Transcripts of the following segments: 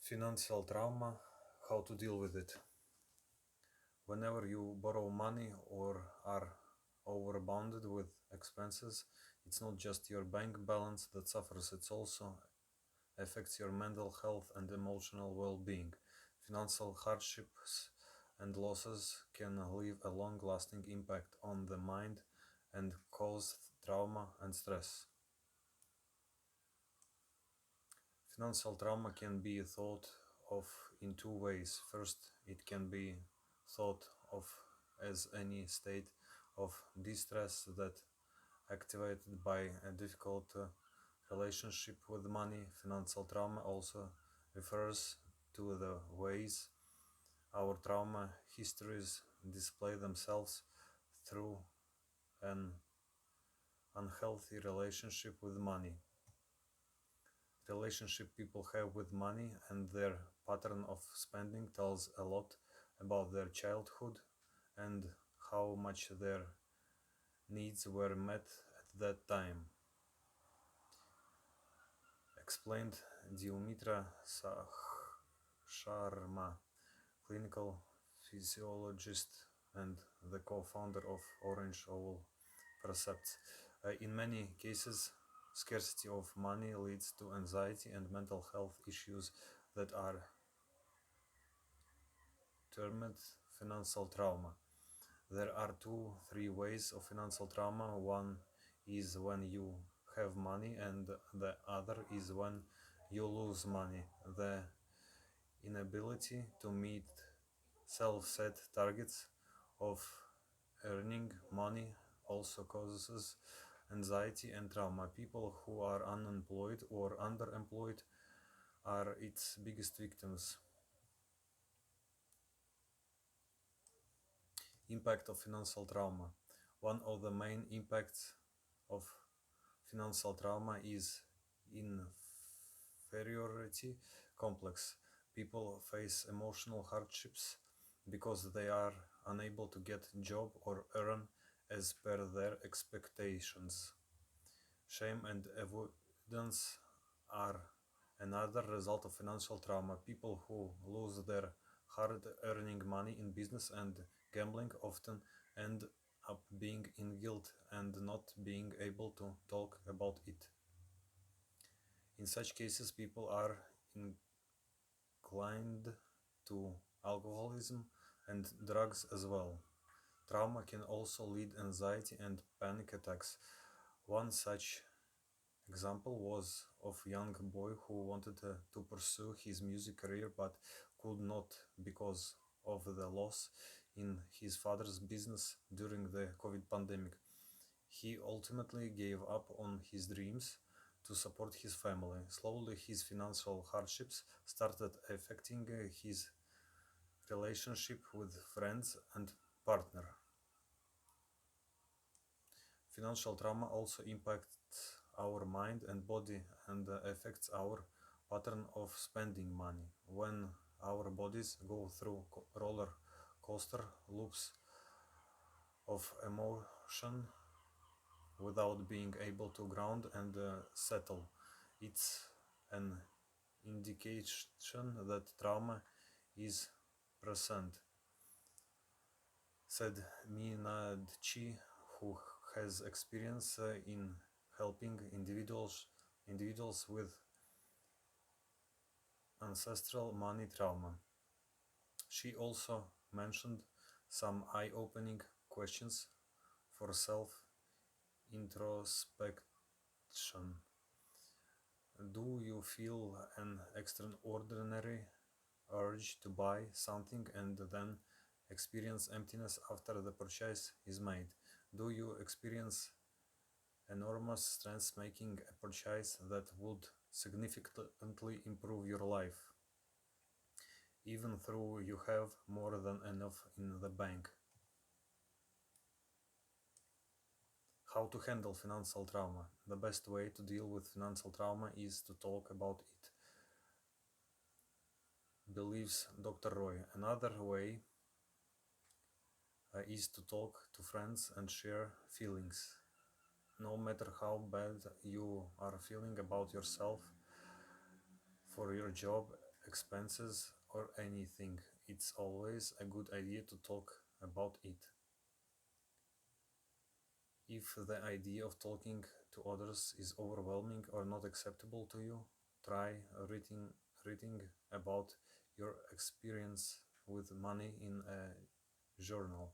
Financial trauma, how to deal with it. Whenever you borrow money or are overbounded with expenses, it's not just your bank balance that suffers, it also affects your mental health and emotional well-being. Financial hardships and losses can leave a long-lasting impact on the mind and cause trauma and stress. Financial trauma can be thought of in two ways. First, it can be thought of as any state of distress that activated by a difficult relationship with money. Financial trauma also refers to the ways our trauma histories display themselves through an unhealthy relationship with money. Relationship people have with money and their pattern of spending tells a lot about their childhood and how much their needs were met at that time. Explained Diumitra Sharma, clinical physiologist and the co-founder of Orange Owl Percepts. In many cases, scarcity of money leads to anxiety and mental health issues that are termed financial trauma. There are three ways of financial trauma. One is when you have money, and the other is when you lose money. The inability to meet self-set targets of earning money also causes anxiety and trauma. People who are unemployed or underemployed are its biggest victims. Impact of financial trauma. One of the main impacts of financial trauma is inferiority complex. People face emotional hardships because they are unable to get a job or earn as per their expectations. Shame and avoidance are another result of financial trauma. People who lose their hard earning money in business and gambling often end up being in guilt and not being able to talk about it. In such cases, people are inclined to alcoholism and drugs as well. Trauma can also lead anxiety and panic attacks. One such example was of a young boy who wanted to pursue his music career but could not because of the loss in his father's business during the COVID pandemic. He ultimately gave up on his dreams to support his family. Slowly, his financial hardships started affecting his relationship with friends and partner. Financial trauma also impacts our mind and body and affects our pattern of spending money. When our bodies go through roller coaster loops of emotion without being able to ground and settle, it's an indication that trauma is present, said Minad Chi, who has experience in helping individuals with ancestral money trauma. She also mentioned some eye-opening questions for self-introspection. Do you feel an extraordinary urge to buy something and then experience emptiness after the purchase is made? Do you experience enormous strength making a purchase that would significantly improve your life, even though you have more than enough in the bank? How to handle financial trauma? The best way to deal with financial trauma is to talk about it, believes Dr. Roy. Another way is to talk to friends and share feelings. No matter how bad you are feeling about yourself, for your job, expenses, or anything, it's always a good idea to talk about it. If the idea of talking to others is overwhelming or not acceptable to you, try reading about your experience with money in a journal.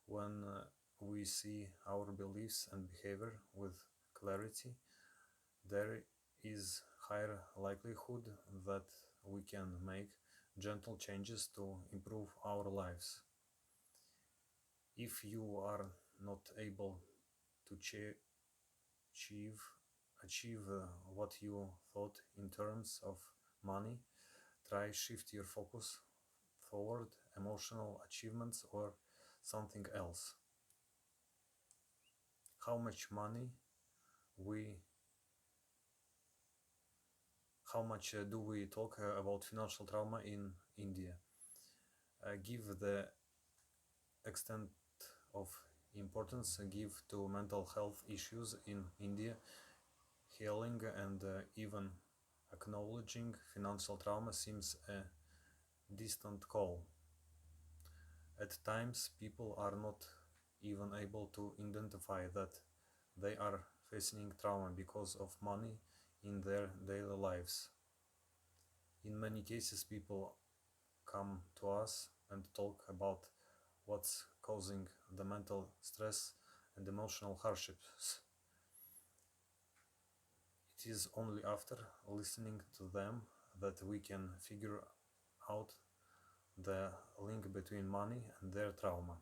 When we see our beliefs and behavior with clarity, there is higher likelihood that we can make gentle changes to improve our lives. If you are not able to achieve achieve what you thought in terms of money, try shift your focus forward emotional achievements or something else. How much money we how much do we talk about financial trauma in India? Give the extent of importance give to mental health issues in India. Healing and even acknowledging financial trauma seems a distant call. At times, people are not even able to identify that they are facing trauma because of money in their daily lives. In many cases, people come to us and talk about what's causing the mental stress and emotional hardships. It is only after listening to them that we can figure out the link between money and their trauma.